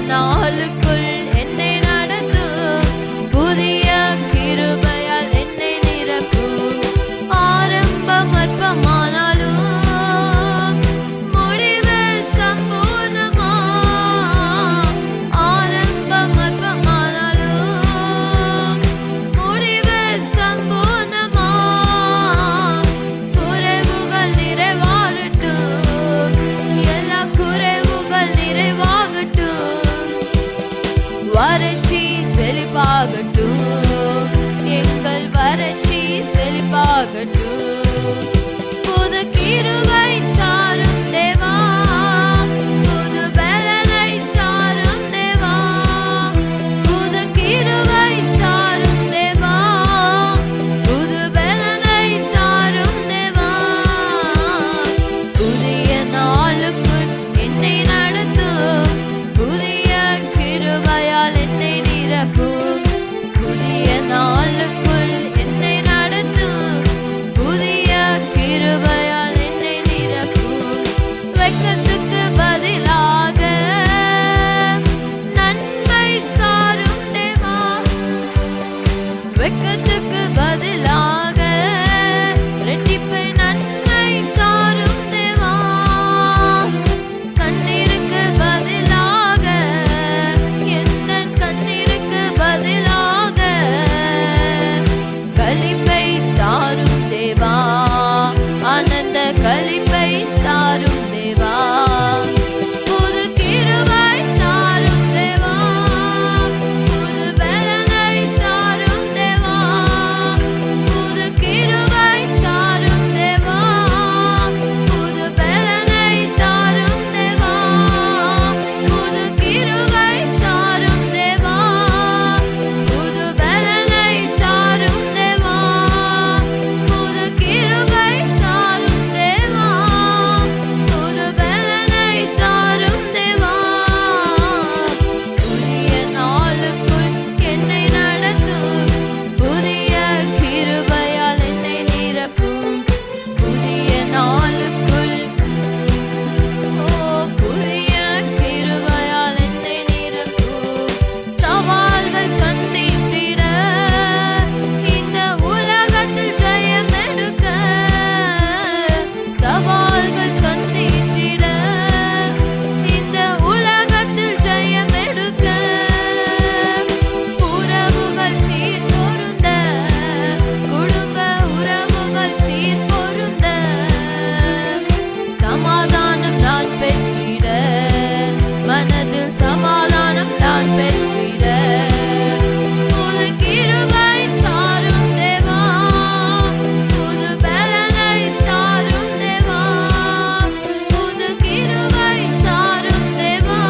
நாளுக்குள் என்னை நடத்தும், புதிய கிருபையால் என்னை நிரப்பும். ஆரம்பம் அற்பமானாலும் முடிவு சம்பூர்ணமா, ஆரம்பம் அற்பமானாலும் முடிவு சம்பூர்ணமா. குறைவுகள் நிறைவாகட்டும், எல்லா குறைவுகள் நிறைவாகட்டும். வறட்சி செழிப்பாகட்டும், எங்கள் வறட்சி செழிப்பாகட்டும். புது கிருபை தாரும் தேவா, புது பலனை தாரும் தேவா, புது கிருபை தாரும் தேவா, புது பலனை தாரும் தேவா. புதிய நாளுக்குள் என்னை நடத்தும், புதிய கிருபையால் என்னை நிரப்பும். புதிய நாளுக்குள் என்னை நடத்தும், புதிய கிருபையால் என்னை நிரப்பும். வெட்கத்துக்கு பதிலாக நன்மை தாரும் தேவா, வெட்கத்துக்கு பதிலாக இரட்டிப்பு நன்மை தாரும் தேவா. கண்ணீருக்கு பதிலாக, எந்த கண்ணீருக்கு பதிலாக களிப்பை தாரும் தேவா, ஆனந்த களிப்பை தாரும் தேவா. புது கிருபை தாரும் தேவா, புது பலனை தாரும் தேவா, புது கிருபை தாரும் தேவா, புது பலனை தாரும் தேவா, புது கிருபை தாரும் தேவா, புது பலனை தாரும் தேவா, புது கிருபை தாரும் தேவா, புது பலனை தாரும் தேவா. புதிய நாளுக்குள் என்னை நடத்தும், புதிய கிருபையால் என்னை நிரப்பும். புதிய நாளுக்குள், புதிய கிருபையால் என்னை நிரப்பும். சவால்கள் சந்தித்திட, இந்த உலகத்தில் ஜெயம் எடுக்க, சவால்கள் சந்தித்திட, இந்த உலகத்தில் ஜெயம் எடுக்க. உறவுகள் சீர்பொருந்த, குடும்ப உறவுகள் சீர்பொருந்த, சமாதானம் நான் பெற்றிட, மனதில் சமாதானம் நான் பெற்றிட. புது கிருபை தாரும் தேவா, புது பலனை தாரும் தேவா, புது கிருபை தாரும் தேவா,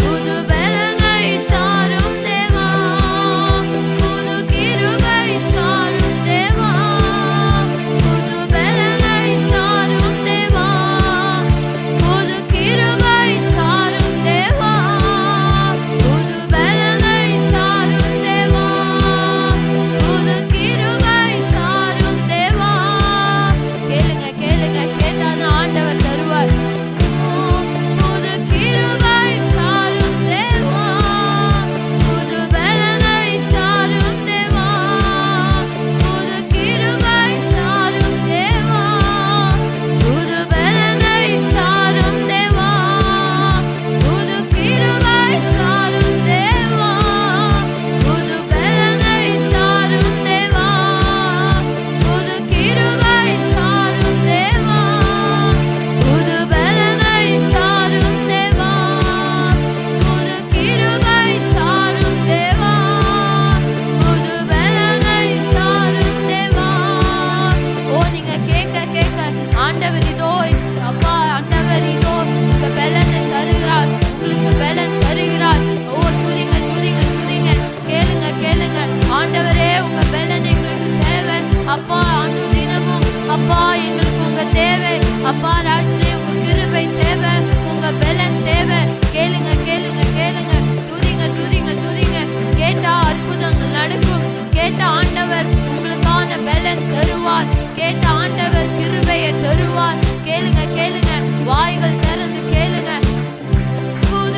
புது பலனை தாரும் தேவா, புது கிருபை தாரும் தேவா, புது பலனை தாரும் தேவா, புது கிருபை தாரும் தேவா, புது பலனை தாரும் தேவா, புது கிருபை தாரும் தேவா. கேளுங்க கேளுங்க, கேட்டாதான் ஆண்டவர் தருவார். புது கிருபை தாரும் தேவா, புது பலனை தாரும் தேவா, புது கிருபை தாரும் தேவா, புது பலனை தாரும் தேவா, புது கிருபை தாரும் தேவா, புது பலனை தாரும் தேவா, புது கிருபை தாரும் தேவா, புது பலனை தாரும் தேவா, புது கிருபை தாரும் தேவா, புது பலனை தாரும் தேவா. ஓ, நீங்க கேட்க கேட்க ஆண்டவர் இதோ, அப்பா ஆண்டவர் இதோ உங்க பலனை தருகிறார், உங்களுக்கு பலன் தருகிறார். ஓ, துதிங்க துதிங்க துதிங்க, கேளுங்க கேளுங்க. ஆண்டவரே, உங்க பலன் எங்களுக்கு தேவை அப்பா. அன்று தினமும் அப்பா எங்களுக்கு உங்க தேவை அப்பா. ராஜ்லே உங்க கிருபை தேவை, உங்க பலன் தேவை. கேளுங்க கேளுங்க கேளுங்க, துதிங்க துதிங்க துதிங்க. கேட்டா அற்புதங்கள் நடக்கும், கேட்ட ஆண்டவர் உங்களுக்கான பலன் தருவார், கேட்ட ஆண்டவர் கிருபையை தருவார். கேளுங்க கேளுங்க, வாய்கள் திறந்து கேளுங்க. புது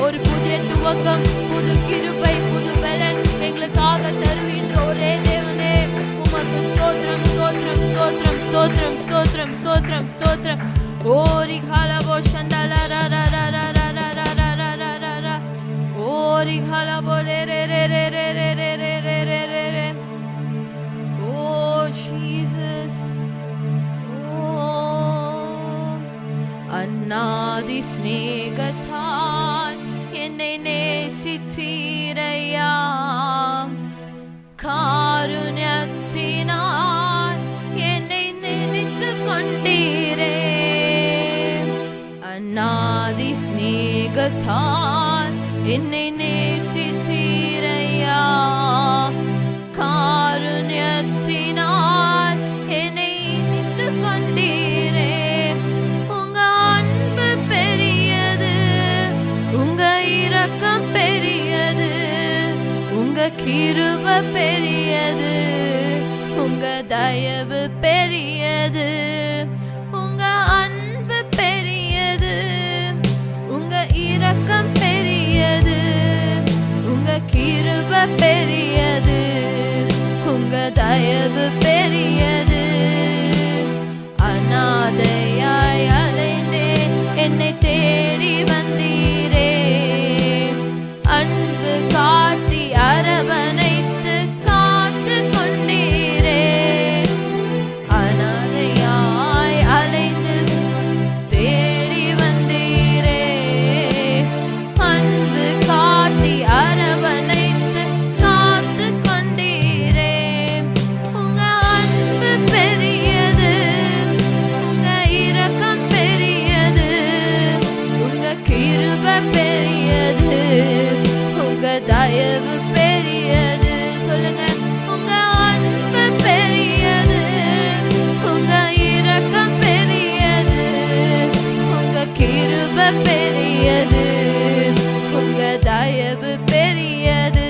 ஒரு புதிய துவக்கம், புது கிருபை, புது பலன் எங்களுக்காக தருகின்ற ஒரே தேவனே, உமக்கு ஸ்தோத்திரம் ஸ்தோத்திரம் ஸ்தோத்திரம் ஸ்தோத்திரம் ஸ்தோத்திரம் ஸ்தோத்திரம் ஸ்தோத்திரம். ஓரி காலபோ சண்டல ர ர ர ர ர ர ர ர ர ர ர ர ஓரி காலபோ ரே ரே ரே ரே ரே ரே ரே ரே ரே ரே ரே ரே. Oh Jesus, oh அன்னாதி ஸ்நேகத்தால் என்னை நேசித்தீரையா, காருண்யத்தினால் என்னை நினைத்து கொண்டீரே. அன்னாதி ஸ்நேகத்தால் என்னை நேசித்தீரையா, காருண்யத்தினால் என்னை நினைத்து கொண்டீரே. உங்க அன்பு பெரியது, உங்க இரக்கம் பெரியது, உங்க கிருபை பெரியது, உங்க தயவு பெரியது. உங்க அன்பு பெரியது, உங்க இரக்கம் பெரியது, உங்க கிருபை பெரியது, உங்க தயவு பெரியது. அநாதையாய் அலைந்தேன், என்னை தேடி வந்தீரே. அன்பு காட்டி அரவணைத்து காத்து கொண்டீரே. அநாதையாய் அலைந்து தேடி வந்தீரே. அன்பு காட்டி அரவணைத்து காத்து கொண்டீரே. உங்க அன்பு பெரியது, பெரியது, உங்க தயவு பெரியது. சொல்லுங்க, உங்க அன்பு பெரியது, உங்க இரக்கம் பெரியது, உங்க கிருபை பெரியது, உங்க தயவு பெரியது.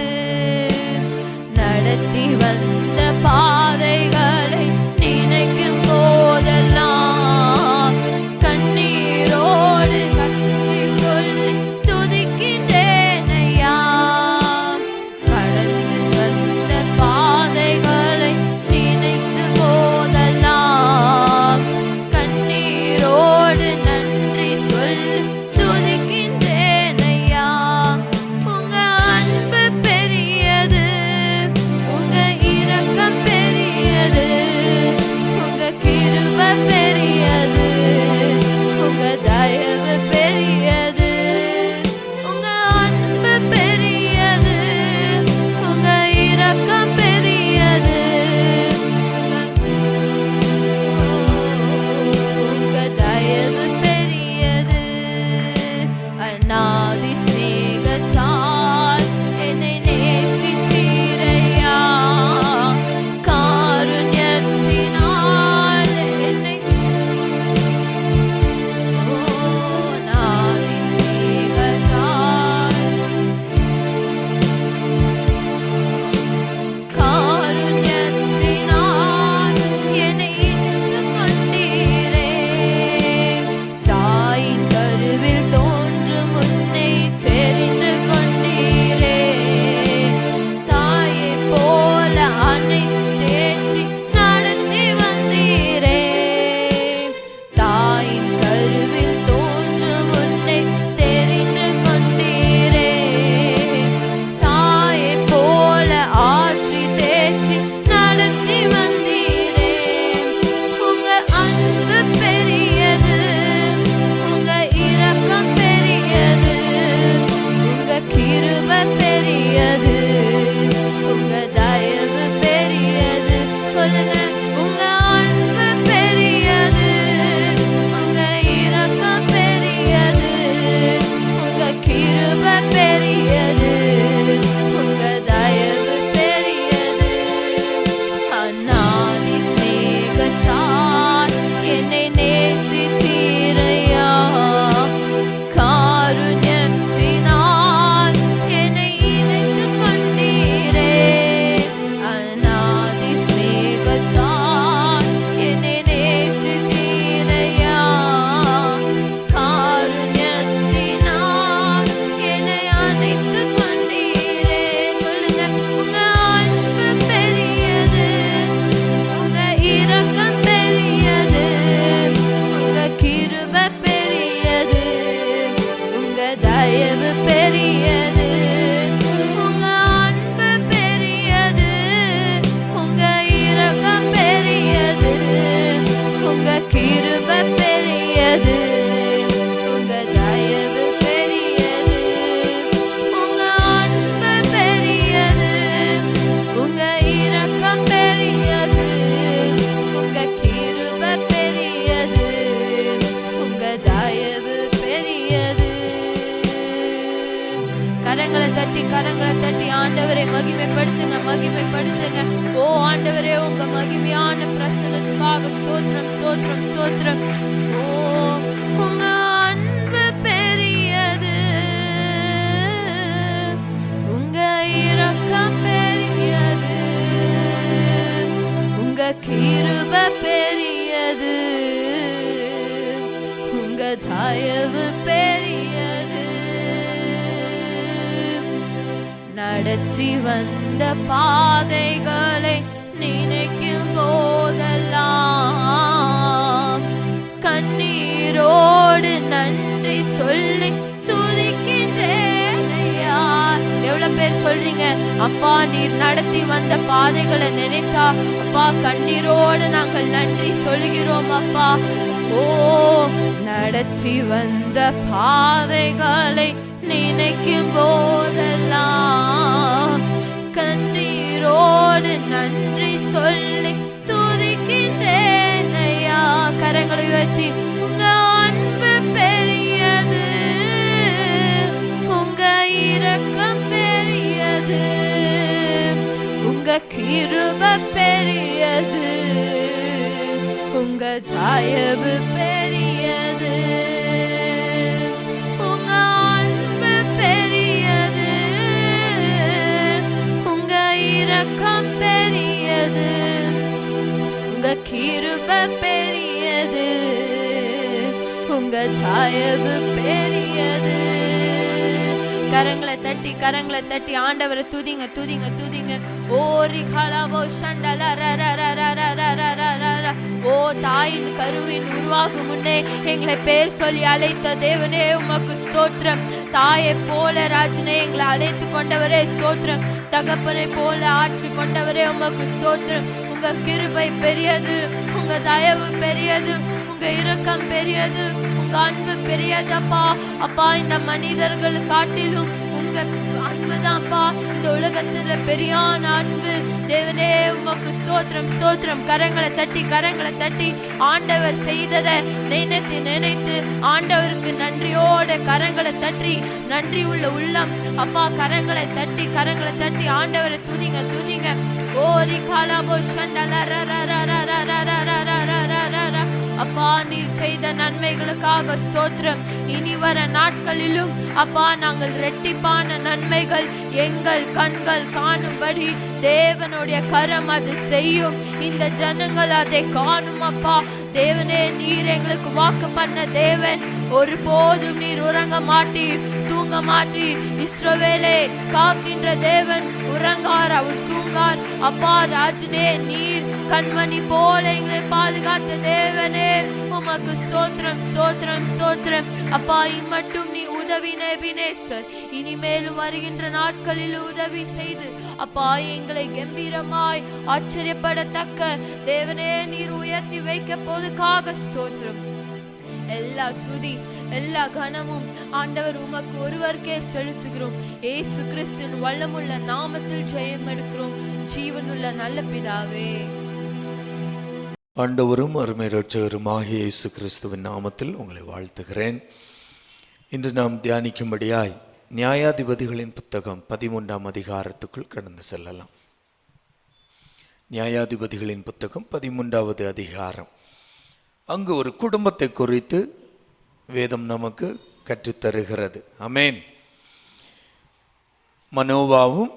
நடத்தி வந்த பாதைகளை நினைக்கும் போதெல்லாம் கண்ணீரோடு கத்தி சொல்லி துதிக்கின்றேன் ஐயா. கடந்து வந்த பாதைகளை நினைக்கும் போதெல்லாம் கண்ணீரோடு நன்றி சொல்லி துதிக்கின்றேன் ஐயா. உங்க அன்பு பெரியது, உங்க இரக்கம் பெரியது, உங்க கிருபை பெரியது, உங்க தயவு பெரியது. உங்க அன்பு பெரியது, உங்க இரக்கம் பெரியது, உங்க தயவு பெரியது. அநாதி சிநேகத்தால் என்னை நேசித்தீரையா, காருண்யத்தினால் என்னை அநாதி சிநேகத்தால் காருண்யத்தினால் என்னை கொண்டீரே. தாயின் கருவில் தோன்றும் முன்னே தெரிந்து கொண்டீரே. தாயை போல அனைத்தேற்றி நடத்தி வந்தீரே. தாயின் கருவில் தோன்றும் முன்னே தெரிந்து கொண்டீரே. தாயை போல ஆற்றி தேற்றி நடத்தி வந்தீரே. உங்க அன்பு பெரியது, உங்க இரக்கம் பெரியது, உங்க கிருபை பெரியது, உங்க தயவு பெரியது. சொல்லுங்க, உங்க அன்பு பெரியது, உங்க இரக்கம் பெரியது, உங்க கிருபை பெரியது, உங்க தயவு பெரியது. அநாதி சிநேகத்தால் என்னை நேசித்தீரையா, காருண்யத்தினால் என்னை இணைத்துக் கொண்டீரே. அநாதி சிநேகத்தால் என்னை நேசித்தீரையா, காருண்யத்தினால் என்னை அணைத்துக் கொண்டீரே. சொல்லுங்க, உங்க அன்பு பெரியது, உங்க இரக்கம் பெரியது, உங்க கிருபை பெரியது, உங்க தயவு பெரியது. உங்க அன்பு பெரியது, உங்க இரக்கம் பெரியது, உங்க கிருபை பெரியது, உங்க தயவு பெரியது. உங்க அன்பு பெரியது, உங்க இரக்கம் பெரியது, உங்க கிருபை பெரியது, உங்க தயவு பெரியது. கரங்களை தட்டி ஆண்டவரை மகிமைப்படுத்துங்க, மகிமைப்படுத்துங்க. ஓ ஆண்டவரே, உங்க மகிமையான பிரசன்னத்துக்காக ஸ்தோத்திரம், ஸ்தோத்திரம், ஸ்தோத்திரம். ஓ உங்க அன்பு பெரியது, உங்க இரக்கம் பெரியது, உங்க கிருபை பெரியது, உங்க தயவு பெரியது. நடத்தி வந்த பாதைகளை நினைக்கும் போதெல்லாம் கண்ணீரோடு நன்றி சொல்லி துதிக்கின்றேன் ஐயா. எவ்வளவு பேர் சொல்றீங்க, அப்பா நீர் நடத்தி வந்த பாதைகளை நினைத்தா அப்பா கண்ணீரோடு நாங்கள் நன்றி சொல்கிறோம் அப்பா. ஓ நடத்தி வந்த பாதைகளை நினைக்கும் போதெல்லாம் கண்ணீரோடு நன்றி சொல்லி துதிக்கின்றேன் ஐயா. கரங்களை உயர்த்தி, உங்க அன்பு பெரியது, கிருபை பெரியது, உங்க தயவு பெரியது, உங்க அன்பு பெரியது, உங்க இரக்கம் பெரியது, உங்க கிருபை பெரியது, உங்க தயவு பெரியது. கரங்களை தட்டி ஆண்டவரை துதிங்க துதிங்க துதிங்க. ஓரி கலாவோ சண்டல ஓ தாயின் கருவின் உருவாகும் முன்னே எங்களை பேர் சொல்லி அழைத்த தேவனே உமக்கு ஸ்தோத்திரம். தாயை போல ராஜனே எங்களை அழைத்து கொண்டவரே ஸ்தோத்திரம். தகப்பனை போல ஆட்சி கொண்டவரே உமக்கு ஸ்தோத்திரம். உங்க கிருபை பெரியது, உங்க தயவு பெரியது, உங்க இரக்கம் பெரியது, உங்க அன்பு பெரியது அப்பா. அப்பா இந்த மனிதர்கள் காட்டிலும் உங்க அன்புதான்ப்பா இந்த உலகத்துல பெரியான அன்பு. தேவனே உமக்கு ஸ்தோத்திரம் ஸ்தோத்திரம். கரங்களை தட்டி ஆண்டவர் செய்ததை நினைத்து ஆண்டவருக்கு நன்றியோட கரங்களை தட்டி, நன்றி உள்ள உள்ளம் அப்பா கரங்களை தட்டி ஆண்டவரை துதிங்க. ஓரி காலாபோ சண்டல அப்பா நீர் செய்த நன்மைகளுக்காக ஸ்தோத்திரம். இனி வர நாட்களிலும் அப்பா நாங்கள் இரட்டிப்பான நன்மைகள் எங்கள் கண்கள் காணும்படி தேவனுடைய கரம் அது செய்யும். இந்த ஜனங்கள் அதை காணும் அப்பா. தேவனே நீர் எங்களுக்கு வாக்கு பண்ண தேவன். ஒருபோதும் நீர் உறங்க மாட்டீர், தூங்க மாட்டீர். இஸ்ரவேலை காக்கின்ற தேவன் உறங்கார், அவர் தூங்கார். அப்பா ராஜனே நீர் கண்மணி போல எங்களை பாதுகாத்த தேவனே உமக்கு ஸ்தோத்திரம் ஸ்தோத்திரம் ஸ்தோத்திரம். அப்பா இம்மட்டும் நீ உதவி நேபினேஸ்வர். இனிமேலும் வருகின்ற நாட்களில் உதவி செய்து அப்பா எங்களை கம்பீரமாய் ஆச்சரியப்படத்தக்க தேவனே நீர் உயர்த்தி வைக்க போதுக்காக ஸ்தோத்திரம். எல்லா துதி எல்லா கனமும் ஆண்டவர் உமக்கு ஒருவருக்கே செலுத்துகிறோம். ஏசு கிறிஸ்துவின் வல்லமுள்ள நாமத்தில் ஜெயம் எடுக்கிறோம் ஜீவனுள்ள நல்ல பிதாவே. ஆண்டவரும் அருமை இரட்சகருமாகிய இயேசு கிறிஸ்துவின் நாமத்தில் உங்களை வாழ்த்துகிறேன். இன்று நாம் தியானிக்கும்படியாய் நியாயாதிபதிகளின் புத்தகம் 13ஆம் அதிகாரத்துக்குள் கடந்து செல்லலாம். நியாயாதிபதிகளின் புத்தகம் 13வது அதிகாரம். அங்கு ஒரு குடும்பத்தை குறித்து வேதம் நமக்கு கற்றுத்தருகிறது. ஆமென். மனோவாவும்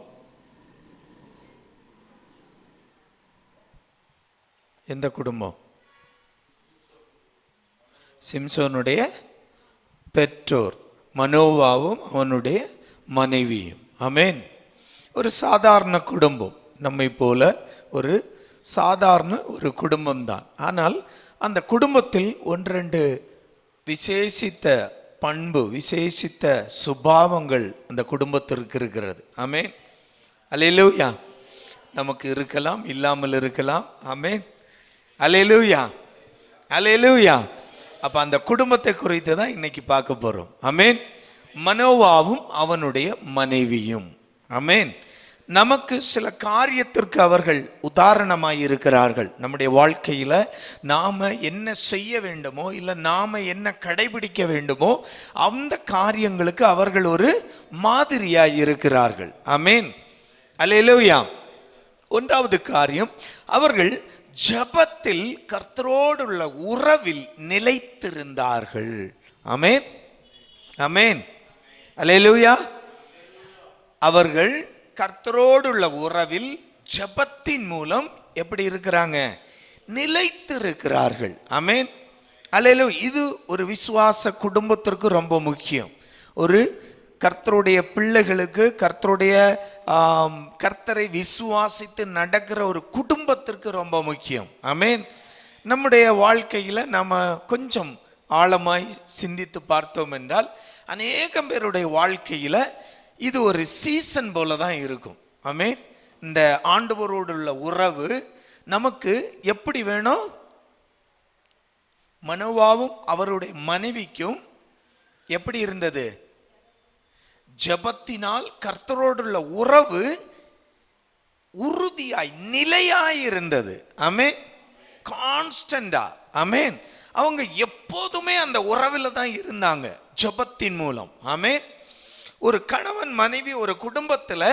எந்த குடும்பம்? சிம்சோனுடைய பெற்றோர் மனோவாவும் அவனுடைய மனைவியும். ஆமென். ஒரு சாதாரண குடும்பம், நம்மை போல ஒரு சாதாரண ஒரு குடும்பம்தான். ஆனால் அந்த குடும்பத்தில் ஒன்றெண்டு விசேஷித்த பண்பு, விசேஷித்த சுபாவங்கள் அந்த குடும்பத்திற்கு இருக்கிறது. ஆமென். அல்லேலூயா. நமக்கு இருக்கலாம், இல்லாமல் இருக்கலாம். ஆமென். அல்லேலூயா அல்லேலூயா. அப்ப அந்த குடும்பத்தை குறித்து தான் இன்னைக்கு பார்க்க போறோம். ஆமென். மனோவாவும் அவனுடைய மனைவியும். ஆமென். நமக்கு சில காரியத்திற்கு அவர்கள் உதாரணமாய் இருக்கிறார்கள். நம்முடைய வாழ்க்கையில நாம என்ன செய்ய வேண்டுமோ இல்லை நாம என்ன கடைபிடிக்க வேண்டுமோ அந்த காரியங்களுக்கு அவர்கள் ஒரு மாதிரியாய் இருக்கிறார்கள். ஆமென். அல்லேலூயா. ஒன்றாவது காரியம், அவர்கள் ஜெபத்தில் கர்த்தரோடுள்ள உறவில் நிலைத்திருந்தார்கள். ஆமென் ஆமென். அல்லேலூயா. அவர்கள் கர்த்தரோடுள்ள உறவில் ஜெபத்தின் மூலம் எப்படி இருக்கிறாங்க? நிலைத்திருக்கிறார்கள். ஆமென். அல்லேலூயா. இது ஒரு விசுவாச குடும்பத்திற்கு ரொம்ப முக்கியம். ஒரு கர்த்தருடைய பிள்ளைகளுக்கு, கர்த்தரை விசுவாசித்து நடக்கிற ஒரு குடும்பத்திற்கு ரொம்ப முக்கியம். ஆமென். நம்முடைய வாழ்க்கையில் நம்ம கொஞ்சம் ஆழமாய் சிந்தித்து பார்த்தோம் என்றால் அநேகம் பேருடைய வாழ்க்கையில் இது ஒரு சீசன் போல தான் இருக்கும். ஆமென். இந்த ஆண்டவரோடுள்ள உறவு நமக்கு எப்படி வேணும்? மனோவாவும் அவருடைய மனைவிக்கும் எப்படி இருந்தது? ஜெபத்தினால் கர்த்தரோடுள்ள உறவு உறுதியாய் நிலையாய் இருந்தது. ஆமென். கான்ஸ்டன்டா. ஆமென். அவங்க எப்போதுமே அந்த உறவில் தான் இருந்தாங்க ஜெபத்தின் மூலம். ஆமென். ஒரு கணவன் மனைவி ஒரு குடும்பத்தில்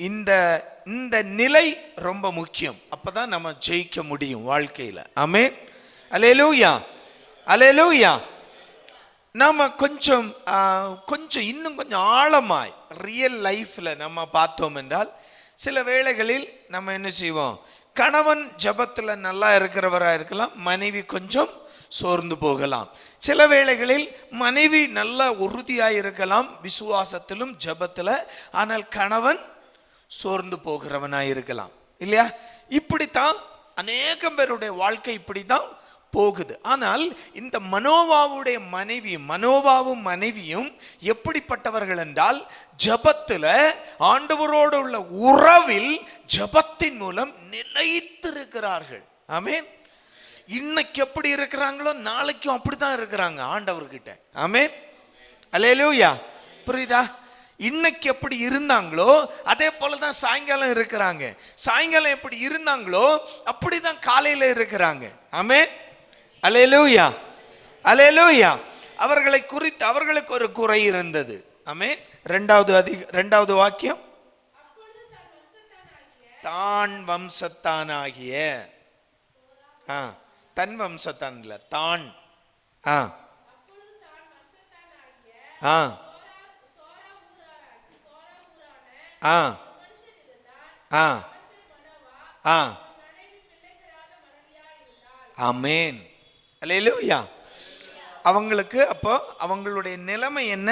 இந்த இந்த நிலை ரொம்ப முக்கியம். அப்பதான் நம்ம ஜெயிக்க முடியும் வாழ்க்கையில. ஆமென். அல்லேலூயா, அல்லேலூயா. நாம கொஞ்சம் இன்னும் கொஞ்சம் ஆழமாய் ரியல் லைஃப்ல நம்ம பார்த்தோம் என்றால், சில வேளைகளில் நம்ம என்ன செய்வோம், கணவன் ஜெபத்துல நல்லா இருக்கிறவரா இருக்கலாம், மனைவி கொஞ்சம் சோர்ந்து போகலாம். சில வேளைகளில் மனைவி நல்ல உறுதியாய் இருக்கலாம் விசுவாசத்திலும் ஜெபத்துல, ஆனால் கணவன் சோர்ந்து போகிறவனாய் இருக்கலாம், இல்லையா? இப்படித்தான் அநேகம் பேருடைய வாழ்க்கை இப்படித்தான் போகுது. ஆனால் இந்த மனோவாவும் மனைவியும் எப்படிப்பட்டவர்கள் என்றால், ஜெபத்துல ஆண்டவரோடு உள்ள உறவில் ஜெபத்தின் மூலம் நிலைத்திருக்கிறார்கள். ஆமென். இன்னைக்கு எப்படி இருக்கிறாங்களோ நாளைக்கும் அப்படித்தான் இருக்கிறாங்க ஆண்டவர்கிட்ட. ஆமென். அல்லேலூயா. புரியுதா? இன்னைக்கு எப்படி இருந்தாங்களோ அதே போலதான் சாயங்காலம் இருக்கிறாங்க, சாயங்காலம் எப்படி இருந்தாங்களோ அப்படிதான் காலையில இருக்கிறாங்க. ஆமென். அல்லேலூயா, அல்லேலூயா. அவர்களை குறித்து அவர்களுக்கு ஒரு குறை இருந்தது. ஆமென். இரண்டாவது வாக்கியம், தான் வம்சத்தானாகிய, தன் வம்சத்தான் இல்ல, தான். ஆமென். அல்லேலூயா. அவங்களுக்கு அப்போ அவங்களுடைய நிலைமை என்ன?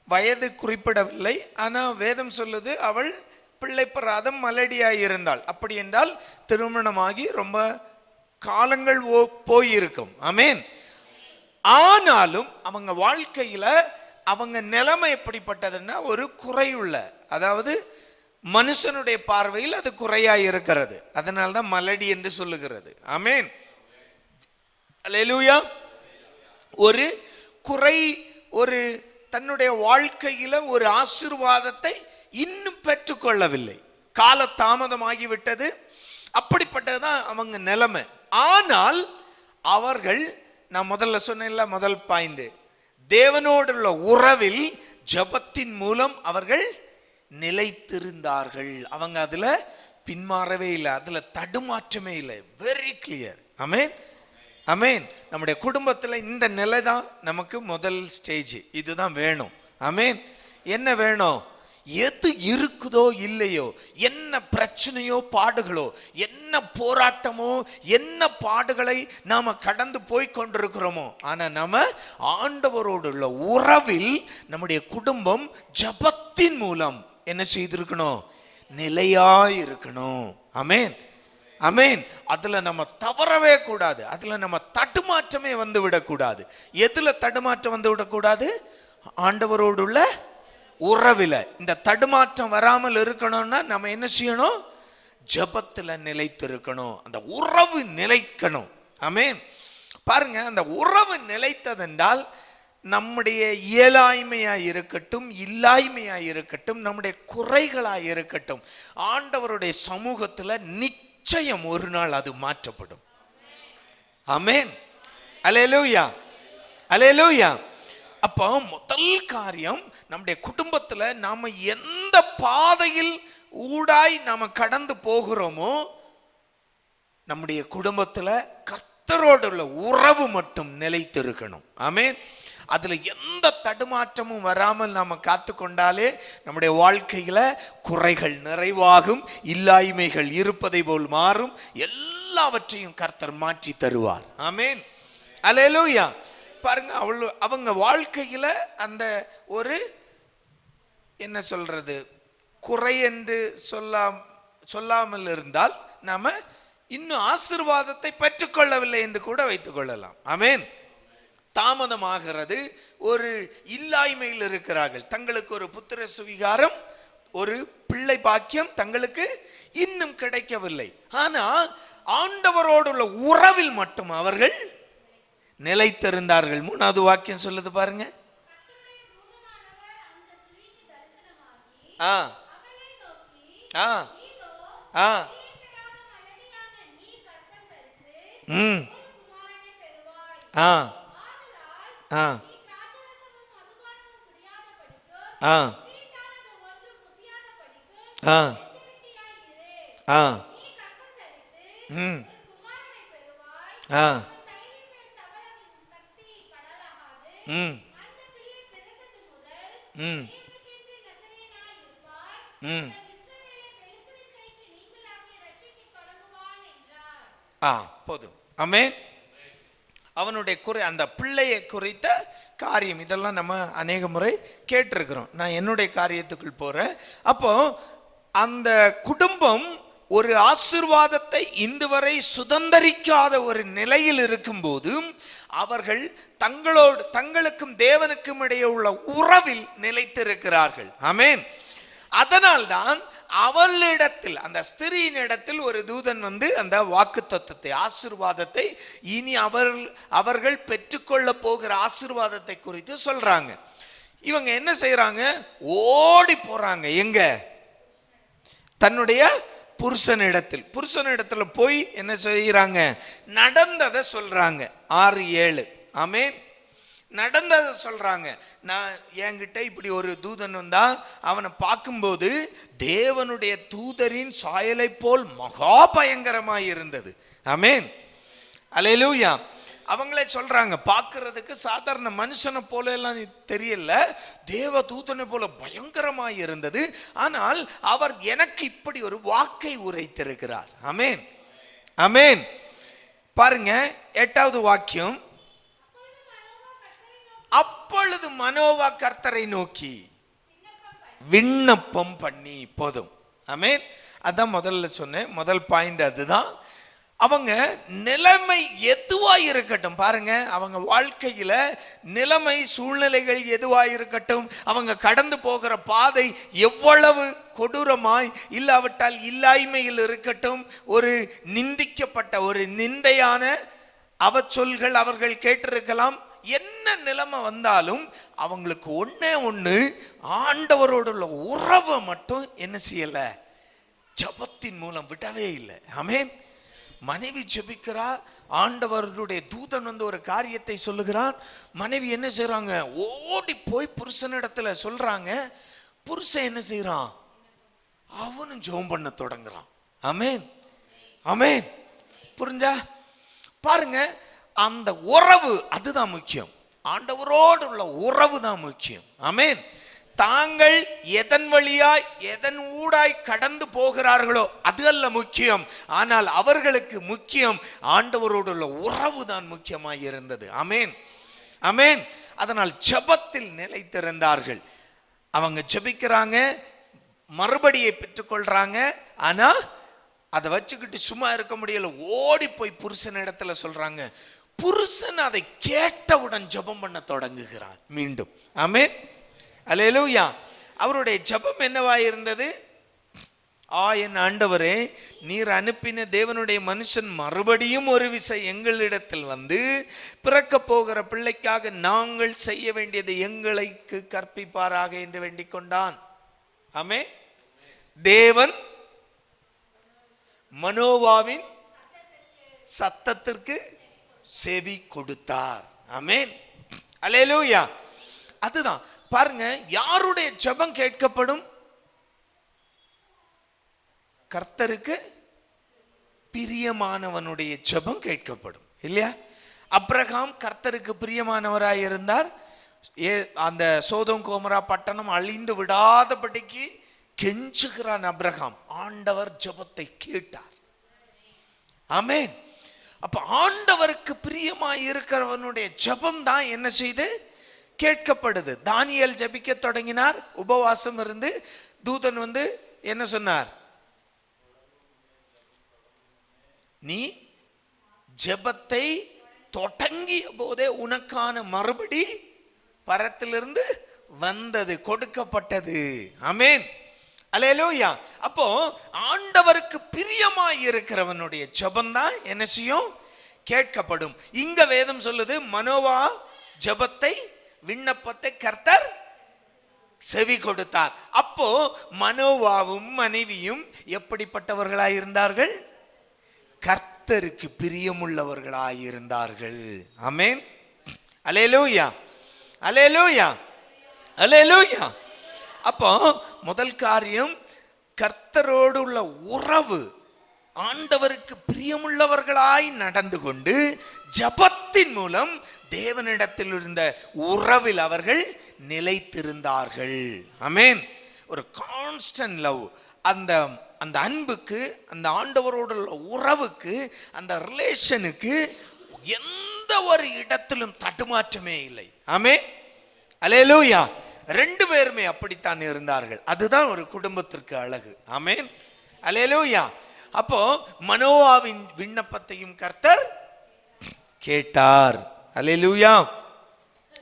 வயது குறிப்பிடவில்லை, ஆனா வேதம் சொல்லுது அவள் பிள்ளை பெறாத மலடியாய் இருந்தாள். அப்படி என்றால் திருமணமாகி ரொம்ப காலங்கள் போயிருக்கும். ஆமென். ஆனாலும் அவங்க வாழ்க்கையில அவங்க நிலைமை எப்படிப்பட்டதுன்னா, ஒரு குறையுள்ள, அதாவது மனுஷனுடைய பார்வையில் அது குறையாய் இருக்கிறது. அதனால்தான் மலடி என்று சொல்லுகிறது. ஆமென். அல்லேலூயா. ஒரு குறை, ஒரு தன்னுடைய வாழ்க்கையில ஒரு ஆசீர்வாதத்தை இன்னும் பெற்றுக்கொள்ளவில்லை, கால தாமதமாகிவிட்டது. அப்படிப்பட்டதுதான் அவங்க நிலைமை. ஆனால் அவர்கள், நான் முதல்ல சொன்னேன்ல, முதல் பாயிண்ட், தேவனோடு உள்ள உறவில் ஜெபத்தின் மூலம் அவர்கள் நிலைத்திருந்தார்கள். அவங்க அதுல பின்மாறவே இல்லை, அதுல தடுமாற்றமே இல்லை. Very clear. Amen, amen. நம்முடைய குடும்பத்துல இந்த நிலை தான் நமக்கு முதல் ஸ்டேஜ். இதுதான் வேணும். ஆமென். என்ன வேணும்? எது இருக்குதோ இல்லையோ, என்ன பிரச்சனையோ பாடுகளோ, என்ன போராட்டமோ, என்ன பாடுகளை நாம கடந்து போய் கொண்டிருக்கிறோமோ, ஆனா நாம ஆண்டவரோடு உள்ள உறவில் நம்முடைய குடும்பம் ஜெபத்தின் மூலம் என்ன செய்திருக்கணும்? நிலையாயிருக்கணும். ஆமென், ஆமென். அதுல நம்ம தவறவே கூடாது, அதுல நம்ம தடுமாற்றமே வந்து விடக்கூடாது. எதுல தடுமாற்றம் வந்து விடக்கூடாது? ஆண்டவரோடு உள்ள உறவில. இந்த தடுமாற்றம் வராமல் இருக்கணும்னா நம்ம என்ன செய்யணும்? ஜெபத்துல நிலைத்திருக்கணும், அந்த உறவு நிலைக்கணும். ஆமென். பாருங்க, அந்த உறவு நிலைத்ததென்றால் நம்முடைய இயலாய்மையாய் இருக்கட்டும், இல்லாய்மையாய் இருக்கட்டும், நம்முடைய குறைகளாய் இருக்கட்டும், ஆண்டவருடைய சமூகத்துல நிச்சயம் ஒரு நாள் அது மாற்றப்படும். ஆமென். அல்லேலூயா, அல்லேலூயா. அப்போ முதல் காரியம், நம்முடைய குடும்பத்துல நாம எந்த பாதையில் ஊடாய் நாம கடந்து போகிறோமோ, நம்முடைய குடும்பத்துல கர்த்தரோடு உள்ள உறவு மட்டும் நிலைத்திருக்கணும். ஆமென். அதுல எந்த தடுமாற்றமும் வராமல் நாம காத்து கொண்டாலே நம்முடைய வாழ்க்கையில குறைகள் நிறைவாகும், இல்லாய்மைகள் இருப்பதை போல் மாறும், எல்லாவற்றையும் கர்த்தர் மாற்றி தருவார். ஆமென். அல்லேலூயா. பாருங்க, அவங்க வாழ்க்கையில அந்த ஒரு என்ன சொல்றது, குறை என்று சொல்லாமல் இருந்தால் நாம இன்னும் ஆசீர்வாதத்தை பெற்றுக்கொள்ளவில்லை என்று கூட வைத்துக் கொள்ளலாம். ஆமென். தாமதமாகிறது, ஒரு இல்லாய்மையில் இருக்கிறார்கள், தங்களுக்கு ஒரு புத்திர சுவிகாரம், ஒரு பிள்ளை பாக்கியம் தங்களுக்கு இன்னும் கிடைக்கவில்லை. ஆனா ஆண்டவரோடு உள்ள உறவில் மட்டும் அவர்கள் நிலைத்திருந்தார்கள். மூணாவது வாக்கியம் சொல்லுது பாருங்க. ஆ ஆ ம் ஆ ம் ம் ம் ஆ போதும். ஆமென். அவனுடைய அந்த பிள்ளையை குறித்த காரியம் இதெல்லாம் நம்ம அநேக முறை கேட்டிருக்கிறோம். நான் என்னுடைய காரியத்துக்குள் போறேன். அப்போ அந்த குடும்பம் ஒரு ஆசீர்வாதத்தை இன்று வரை சுதந்தரிக்காத ஒரு நிலையில் இருக்கும்போது அவர்கள் தங்களுக்கும் தேவனுக்கும் இடையே உள்ள உறவில் நிலைத்திருக்கிறார்கள். ஆமென். அதனால்தான் அவளிடத்தில், அந்த ஸ்திரீயின் இடத்தில் ஒரு தூதன் வந்து அந்த வாக்குத்தத்தத்தை, ஆசீர்வாதத்தை, இனி அவர்கள் பெற்றுக்கொள்ள போகிற ஆசீர்வாதத்தை குறித்து சொல்றாங்க. இவங்க என்ன செய்யறாங்க? ஓடி போறாங்க. எங்க? தன்னுடைய புருஷனிடத்துல போய் என்ன செய்யறாங்க? நடந்ததை சொல்றாங்க. 6:7. ஆமென். நடந்ததை சொல்றாங்க. நான் என்கிட்ட இப்படி ஒரு தூதன் வந்தா அவனை பார்க்கும்போது தேவனுடைய தூதரின் சாயலை போல் மகா பயங்கரமாய் இருந்தது. ஆமென். அல்லேலூயா. அவங்களே சொல்றாங்க, பார்க்கிறதுக்கு சாதாரண மனுஷனை போல எல்லாம் தெரியல, தேவ தூதனை போல பயங்கரமாய் இருந்தது. ஆனால் அவர் எனக்கு இப்படி ஒரு வாக்கை உரைத்திருக்கிறார். ஆமென். ஆமென். பாருங்க 8வது வாக்கியம். அப்பொழுது மனோவா கர்த்தரை நோக்கி விண்ணப்பம் பண்ணி. போதும். ஆமென். அதான் முதல்ல சொன்னேன், முதல் பாயிண்ட் அதுதான். அவங்க நிலைமை எதுவாய் இருக்கட்டும், பாருங்க, அவங்க வாழ்க்கையில நிலைமை சூழ்நிலைகள் எதுவாய் இருக்கட்டும், அவங்க கடந்து போகிற பாதை எவ்வளவு கொடூரமாய் இல்லாவிட்டால் இல்லாய்மையில் இருக்கட்டும், ஒரு நிந்திக்கப்பட்ட ஒரு நிந்தையான அவச்சொல்கள் அவர்கள் கேட்டிருக்கலாம், என்ன நிலைமை வந்தாலும் அவங்களுக்கு ஒண்ணு ஆண்டவரோடு உள்ள உறவை மட்டும் என்ன செய்யல, ஜபத்தின் மூலம் விடவே இல்லை. ஆமென். மனைவி ஜெபிக்கிறா, ஆண்டவருடைய தூதன் வந்து ஒரு காரியத்தை சொல்லுகிறான், மனைவி என்ன செய்யறாங்க? ஓடி போய் புருஷனிடத்துல சொல்றாங்க. புருஷன் என்ன செய்யறான்? அவனும் ஜெபம் பண்ண தொடங்குறான். ஆமென். ஆமென். புரிஞ்சா? பாருங்க, அந்த உறவு அதுதான் முக்கியம். ஆண்டவரோடு உள்ள உறவு தான் முக்கியம். ஆமென். தாங்கள் எதன் வழியாய் எதன் ஊடாய் கடந்து போகிறார்களோ அது அல்ல முக்கியம், ஆனால் அவர்களுக்கு முக்கியம் ஆண்டவரோடு உள்ள உறவு தான் முக்கியமாய் இருந்தது. ஆமென். ஆமென். அதனால் ஜெபத்தில் நிலைத்திருந்தார்கள். அவங்க ஜெபிக்கிறாங்க, மறுபடியை பெற்றுக்கொள்றாங்க. ஆனா அதை வச்சுக்கிட்டு சும்மா இருக்க முடியல, ஓடி போய் புருஷன் இடத்துல சொல்றாங்க. புருஷன் அதை கேட்டவுடன் ஜெபம் பண்ண தொடங்குகிறான் மீண்டும். ஆமென். அல்லேலூயா. அவருடைய ஜெபம் என்னவாய் இருந்தது? என் ஆண்டவரே, நீர் அனுப்பின தேவனுடைய மனுஷன் மறுபடியும் ஒரு விசை எங்களிடத்தில் வந்து பிறக்க போகிற பிள்ளைக்காக நாங்கள் செய்ய வேண்டியதை எங்களுக்கு கற்பிப்பாராக என்று வேண்டிக் கொண்டான். ஆமென். தேவன் மனோவாவின் சத்தத்திற்கு செவி கொடுத்தார். ஆமென். அல்லேலூயா. அதுதான் பாருங்க, யாருடைய ஜெபம் கேட்கப்படும்? கர்த்தருக்கு பிரியமானவனுடைய ஜெபம் கேட்கப்படும், இல்லையா? அப்ரகாம் கர்த்தருக்கு பிரியமானவராய் இருந்தார். அந்த சோதோம் கோமரா பட்டணம் அழிந்து விடாதபடிக்கு கெஞ்சுகிறான் அப்ரகாம். ஆண்டவர் ஜெபத்தை கேட்டார். ஆமென். அப்ப ஆண்டவருக்கு பிரியமாய் இருக்கிறவனுடைய ஜெபம் தான் என்ன செய்து கேட்கப்படுது. தானியேல் ஜெபிக்க தொடங்கினார், உபவாசம் இருந்து. தூதன் வந்து என்ன சொன்னார்? நீ ஜெபத்தை தொடங்கிய போதே உனக்கான மறுபடி பரத்திலிருந்து வந்தது, கொடுக்கப்பட்டது. ஆமென். அல்லேலூயா. அப்போ ஆண்டவருக்கு பிரியமாய் இருக்கிறவனுடைய ஜெபம் தான் என்ன செய்யும்? கேட்கப்படும். இங்க வேதம் சொல்லுது, மனோவா ஜெபத்தை, விண்ணப்பத்தை கர்த்தர் செவி கொடுத்தார். அப்போ மனோவாவும் மனைவியும் எப்படிப்பட்டவர்களாய் இருந்தார்கள்? கர்த்தருக்கு பிரியமுள்ளவர்களாய் இருந்தார்கள். ஆமென். அல்லேலூயா. அல்லேலூயா. அல்லேலூயா. அப்போ முதல் காரியம், கர்த்தரோடு உள்ள உறவு, ஆண்டவருக்கு பிரியமுள்ளவர்களாய் நடந்து கொண்டு ஜபத்தின் மூலம் தேவனிடத்தில் இருந்த உறவில் அவர்கள் நிலைத்திருந்தார்கள். ஆமென். ஒரு கான்ஸ்டன்ட் லவ், அந்த அந்த அன்புக்கு, அந்த ஆண்டவரோடு உள்ள உறவுக்கு, அந்த ரிலேஷனுக்கு எந்த ஒரு இடத்திலும் தடுமாற்றமே இல்லை. ஆமென். அல்லேலூயா. ரெண்டு பேருமே அப்படித்தான் இருந்தார்கள். அதுதான் ஒரு குடும்பத்திற்கு அழகு. ஆமென். அல்லேலூயா. அப்போ மனோவாவின் விண்ணப்பத்தையும் கர்த்தர் கேட்டார். அல்லேலூயா.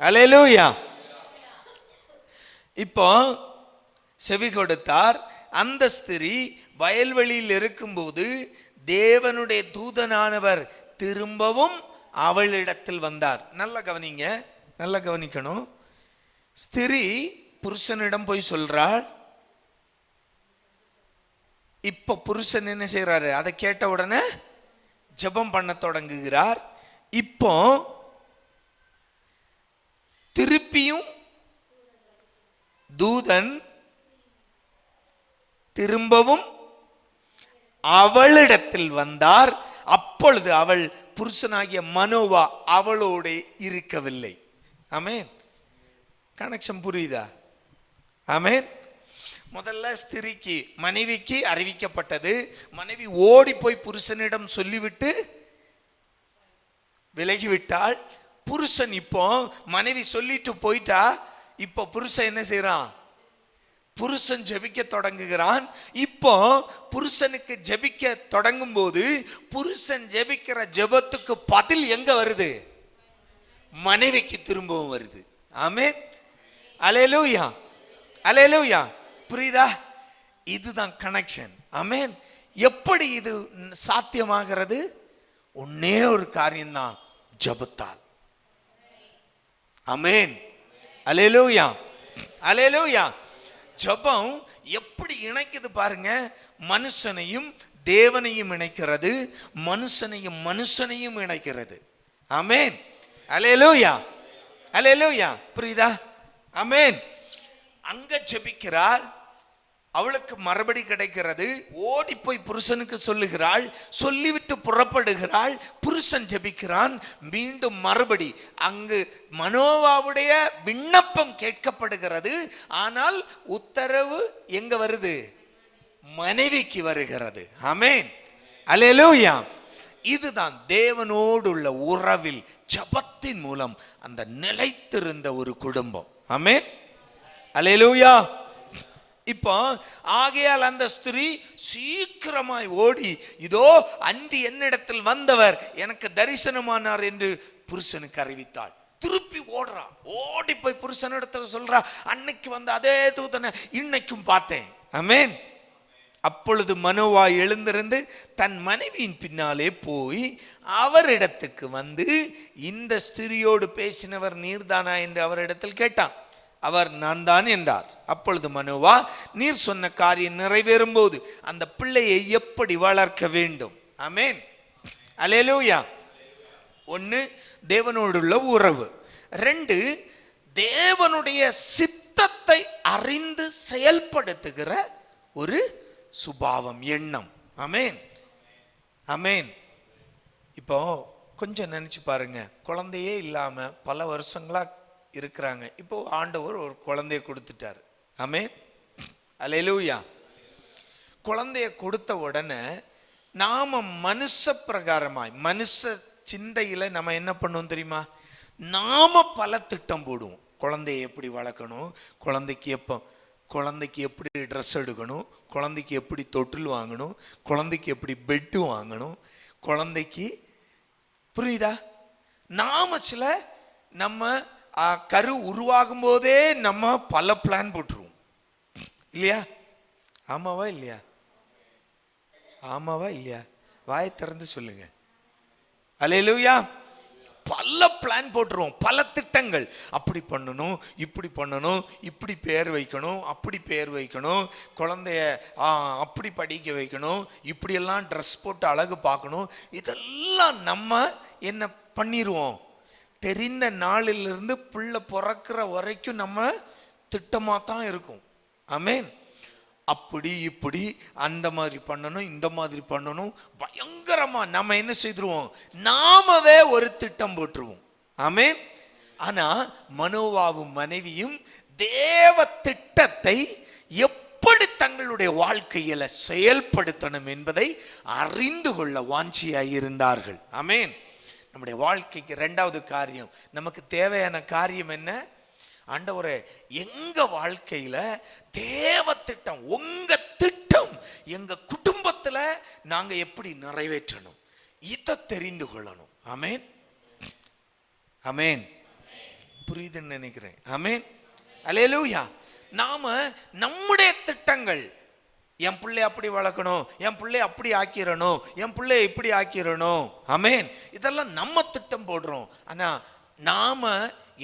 அல்லேலூயா. இப்போ செவி கொடுத்தார். அந்த ஸ்திரீ வயல்வெளியில் இருக்கும்போது தேவனுடைய தூதனானவர் திரும்பவும் அவளிடத்தில் வந்தார். நல்லா கவனிங்க, நல்லா கவனிக்கணும். ஸ்திரீ புருஷனிடம் போய் சொல்றாள். இப்ப புருஷன் என்ன செய்யறாரு? அதை கேட்ட உடனே ஜெபம் பண்ண தொடங்குகிறார். இப்போ திருப்பியும் தூதன் திரும்பவும் அவளிடத்தில் வந்தார். அப்பொழுது அவள் புருஷனாகிய மனோவா அவளோடு இருக்கவில்லை. ஆமென். கனெக்ஷன் புரியுதா? ஆமென். முதல்ல ஸ்திரீக்கு, மனைவிக்கு அறிவிக்கப்பட்டது. மனைவி ஓடி போய் புருஷனிடம் சொல்லிவிட்டு விலகிவிட்டாள். புருஷன் இப்போ மனைவி சொல்லிட்டு போயிட்டா. இப்போ புருஷன் என்ன செய்யறான்? புருஷன் ஜெபிக்க தொடங்குகிறான். இப்போ புருஷனுக்கு ஜெபிக்க தொடங்கும் போது புருஷன் ஜெபிக்கிற ஜெபத்துக்கு பதில் எங்க வருது? மனைவிக்கு திரும்பவும் வருது. ஆமென். அல்லேலூயா. அல்லேலூயா. புரியுதா? இதுதான் கனெக்ஷன். ஆமென். எப்படி இது சாத்தியமாகிறது? ஒன்னே ஒரு காரியம்தான், ஜெபத்தால். ஆமென். அல்லேலூயா. அல்லேலூயா. ஜெபம் எப்படி இணைக்குது பாருங்க. மனுஷனையும் தேவனையும் இணைக்கிறது, மனுஷனையும் மனுஷனையும் இணைக்கிறது. ஆமென். அல்லேலூயா. அல்லேலூயா. புரியுதா? ஆமென். அங்க ஜெபிக்கிறாள், அவளுக்கு மறுபடி கிடைக்கிறது. ஓடி போய் புருஷனுக்கு சொல்லுகிறாள், சொல்லிவிட்டு புறப்படுகிறாள். புருஷன் ஜெபிக்கிறான். மீண்டும் மறுபடி அங்கு மனோவாவுடைய விண்ணப்பம் கேட்கப்படுகிறது. ஆனால் உத்தரவு எங்க வருது? மனைவிக்கு வருகிறது. ஆமென். அல்லேலூயா. இதுதான் தேவனோடு உள்ள உறவில் ஜெபத்தின் மூலம் அந்த நிலைத்திருந்த ஒரு குடும்பம். ஆமென். அல்லேலூயா. இப்போ ஆகையால் அந்த ஸ்திரீ சீக்கிரமாய் ஓடி, இதோ அன்றி என்னிடத்தில் வந்தவர் எனக்கு தரிசனமானார் என்று புருஷனுக்கு அறிவித்தாள். திருப்பி ஓடுறா. ஓடி போய் புருஷனிடத்தில் சொல்றா, அன்னைக்கு வந்த அதே தூதனை இன்னைக்கும் பார்த்தேன். ஆமென். அப்பொழுது மனோவா எழுந்திருந்து தன் மனைவியின் பின்னாலே போய் அவரிடத்துக்கு வந்து, இந்த ஸ்திரியோடு பேசினவர் நீர்தானா என்று அவரிடத்தில் கேட்டான். அவர் நான் தான் என்றார். அப்பொழுது மனோவா, நீர் சொன்ன காரியம் நிறைவேறும் போது அந்த பிள்ளையை எப்படி வளர்க்க வேண்டும்? ஆமென். அல்லேலூயா. ஒன்று, தேவனோடுள்ள உறவு. ரெண்டு, தேவனுடைய சித்தத்தை அறிந்து செயல்படுத்துகிற ஒரு சுபாவம், எண்ணம். ஆமென். ஆமென். இப்போ கொஞ்சம் நினைச்சு பாருங்க. குழந்தையே இல்லாம பல வருஷங்களா இருக்கிறாங்க. இப்போ ஆண்டவர் ஒரு குழந்தைய கொடுத்துட்டார். ஆமென். அல்லேலூயா. குழந்தைய கொடுத்த உடனே நாம மனுஷ பிரகாரமாய், மனுஷ சிந்தையில நம்ம என்ன பண்ணுவோம் தெரியுமா? நாம பல திட்டம் போடுவோம். குழந்தைய எப்படி வளர்க்கணும், குழந்தைக்கு எப்படி ட்ரெஸ் எடுக்கணும், குழந்தைக்கு எப்படி தொட்டில் வாங்கணும், குழந்தைக்கு எப்படி பெட்டு வாங்கணும், குழந்தைக்கு, புரியுதா? நாம சில நம்ம கரு உருவாகும் போதே நம்ம பல பிளான் போட்டுருவோம் இல்லையா? ஆமாவா இல்லையா? ஆமாவா இல்லையா? வாயை திறந்து சொல்லுங்க. அல்லேலூயா. பல பிளான் போட்டுருவோம், பல திட்டங்கள். அப்படி பண்ணணும், இப்படி பண்ணணும், இப்படி பேர் வைக்கணும், அப்படி பேர் வைக்கணும், குழந்தைய அப்படி படிக்க வைக்கணும், இப்படியெல்லாம் ட்ரெஸ் போட்டு அழகு பார்க்கணும். இதெல்லாம் நம்ம என்ன பண்ணிடுவோம்? தெரிந்த நாளிலிருந்து பிள்ளை பிறக்கிற வரைக்கும் நம்ம திட்டமாக தான் இருக்கும். ஆமென். அப்படி இப்படி அந்த மாதிரி பண்ணணும், இந்த மாதிரி பண்ணணும், பயங்கரமா நம்ம என்ன செய்துருவோம், நாமவே ஒரு திட்டம் போட்டுருவோம். ஆமென். ஆனா மனோவாவும் மனைவியும் தேவ திட்டத்தை எப்படி தங்களுடைய வாழ்க்கையில செயல்படுத்தணும் என்பதை அறிந்து கொள்ள வாஞ்சியாயிருந்தார்கள். ஆமென். நம்முடைய வாழ்க்கைக்கு இரண்டாவது காரியம், நமக்கு தேவையான காரியம் என்ன? ஆண்டவரே, எங்க வாழ்க்கையில தேவ திட்டம், உங்க திட்டம் எங்க குடும்பத்துல நாங்க எப்படி நிறைவேற்றணும், இதை தெரிந்து கொள்ளணும். ஆமென். ஆமென். புரியுதுன்னு நினைக்கிறேன். ஆமென். அல்லேலூயா. நாம நம்முடைய திட்டங்கள், என் பிள்ளை அப்படி வளர்க்கணும், என் பிள்ளை அப்படி ஆக்கிரணும், என் பிள்ளை இப்படி ஆக்கிரணும், ஆமென், இதெல்லாம் நம்ம திட்டம் போடுறோம். ஆனா நாம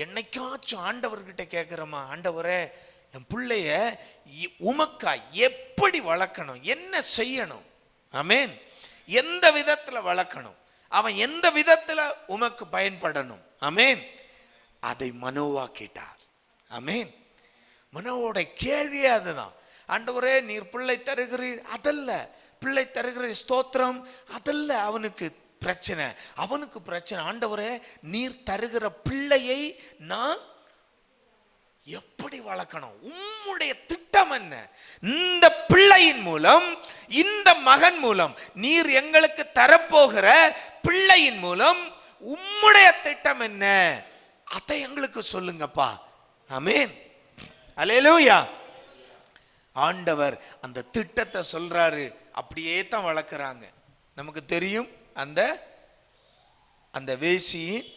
என்னைக்காச்சும் ஆண்டவர்கிட்ட கேட்கிறோமா, ஆண்டவரே என் பிள்ளைய உமக்கா எப்படி வளர்க்கணும், என்ன செய்யணும், ஆமென், எந்த விதத்துல வளர்க்கணும், அவன் எந்த விதத்துல உமக்கு பயன்படணும், ஆமென். அதை மனோவா கேட்டார். ஆமென். மனோவோட கேள்வியே அதுதான். ஆண்டவரே நீர் பிள்ளை தருகிறீர், அதல்ல பிள்ளை தருகிறீர், ஸ்தோத்திரம், அதல்ல அவனுக்கு பிரச்சனை. அவனுக்கு பிரச்சனை, ஆண்டவரே நீர் தருகிற பிள்ளையை நான் எப்படி வளர்க்கணும், உம்முடைய திட்டம் என்ன, இந்த பிள்ளையின் மூலம், இந்த மகன் மூலம், நீர் எங்களுக்கு தரப்போகிற பிள்ளையின் மூலம் உம்முடைய திட்டம் என்ன, அதை எங்களுக்கு சொல்லுங்கப்பா. ஆமென். அல்லேலூயா. ஆண்டவர் அந்த திட்டத்தை சொல்றாரு, அப்படியே தான் வளர்க்குறாங்க. நமக்கு தெரியும், அந்த அந்த வேசியின்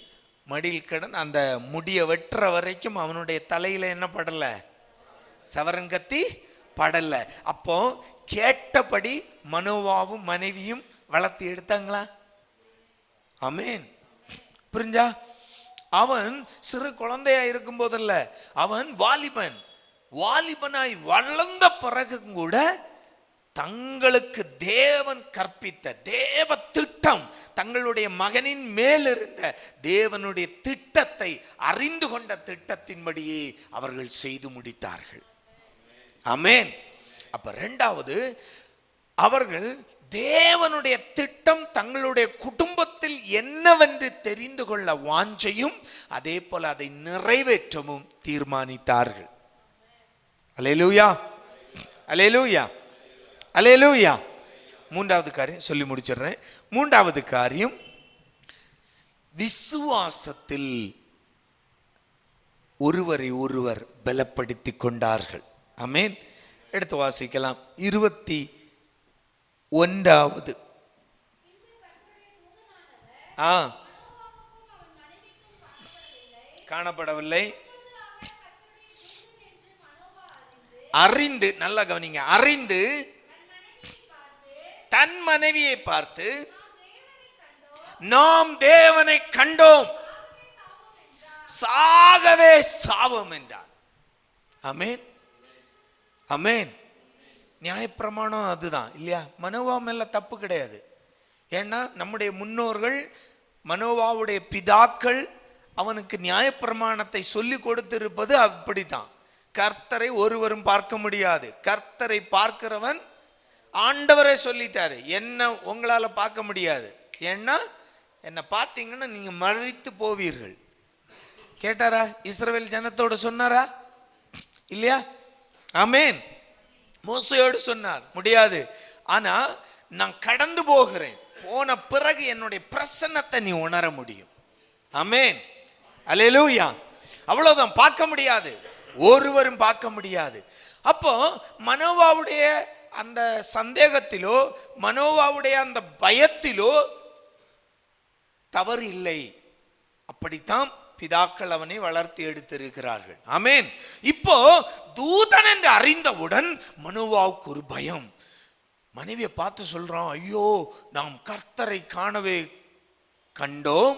மடியில் கிடந்து அந்த முடிய வெட்டுற வரைக்கும் அவனுடைய தலையில என்ன படல, சவரன் கத்தி படல. அப்போ கேட்டபடி மனோவாவும் மனைவியும் வளர்த்து எடுத்தாங்களா? ஆமென். புரிஞ்சா? அவன் சிறு குழந்தையா இருக்கும் போதல்ல, அவன் வாலிபனாய் வளர்ந்த பிறகு கூட தங்களுக்கு தேவன் கற்பித்த தேவ திட்டம், தங்களுடைய மகனின் மேல் இருந்த தேவனுடைய திட்டத்தை அறிந்து கொண்ட திட்டத்தின்படியே அவர்கள் செய்து முடித்தார்கள். ஆமென். அப்ப இரண்டாவது, அவர்கள் தேவனுடைய திட்டம் தங்களுடைய குடும்பத்தில் என்னவென்று தெரிந்து கொள்ள வாஞ்சையும் அதே போல அதை நிறைவேற்றவும் தீர்மானித்தார்கள். அல்லேலூயா, அல்லேலூயா, அல்லேலூயா. மூன்றாவது காரியம் சொல்லி முடிச்சிடுறேன். மூன்றாவது காரியம், விசுவாசத்தில் ஒருவரை ஒருவர் பலப்படுத்திக் கொண்டார்கள். ஆமென். எடுத்து வாசிக்கலாம். 21வது காணப்படவில்லை. அறிந்து, நல்லா கவனிங்க, அறிந்து தன் மனைவியை பார்த்து நாம் தேவனை கண்டோம், சாகவே சாவோம் என்றார். ஆமென். ஆமென். நியாயப்பிரமாணம் அதுதான் இல்லையா? மனோவா மேல தப்பு கிடையாது. ஏன்னா நம்முடைய முன்னோர்கள், மனோவாவுடைய பிதாக்கள் அவனுக்கு நியாயப்பிரமாணத்தை சொல்லி கொடுத்திருப்பது அப்படித்தான். கர்த்தரை ஒருவரும் பார்க்க முடியாது, கர்த்தரை பார்க்கிறவன் ஆண்டவரே சொல்லிட்டாரு, என்ன உங்களால பார்க்க முடியாது, ஏன்னா என்ன பார்த்தீங்கன்னா நீங்க மரித்து போவீர்கள். கேட்டாரா? இஸ்ரவேல் ஜனத்தோடு சொன்னாரா? இல்லையா? ஆமென். மோசையோடு சொன்னார், முடியாது, ஆனா நான் கடந்து போகிறேன், போன பிறகு என்னுடைய பிரசன்னத்தை நீ உணர முடியும். ஆமென். அல்லேலூயா. அவ்வளவுதான், பார்க்க முடியாது, ஒருவரும் பார்க்க முடியாது. அப்போ மனோவாவுடைய அந்த சந்தேகத்திலோ மனோவாவுடைய அந்த பயத்திலோ தவறு இல்லை. அப்படித்தான் பிதாக்கள் அவனை வளர்த்து எடுத்திருக்கிறார்கள். ஆமென். இப்போ தூதன் என்று அறிந்தவுடன் மனோவாவுக்கு ஒரு பயம். மனைவியை பார்த்து சொல்றான், ஐயோ நாம் கர்த்தரை காணவே கண்டோம்,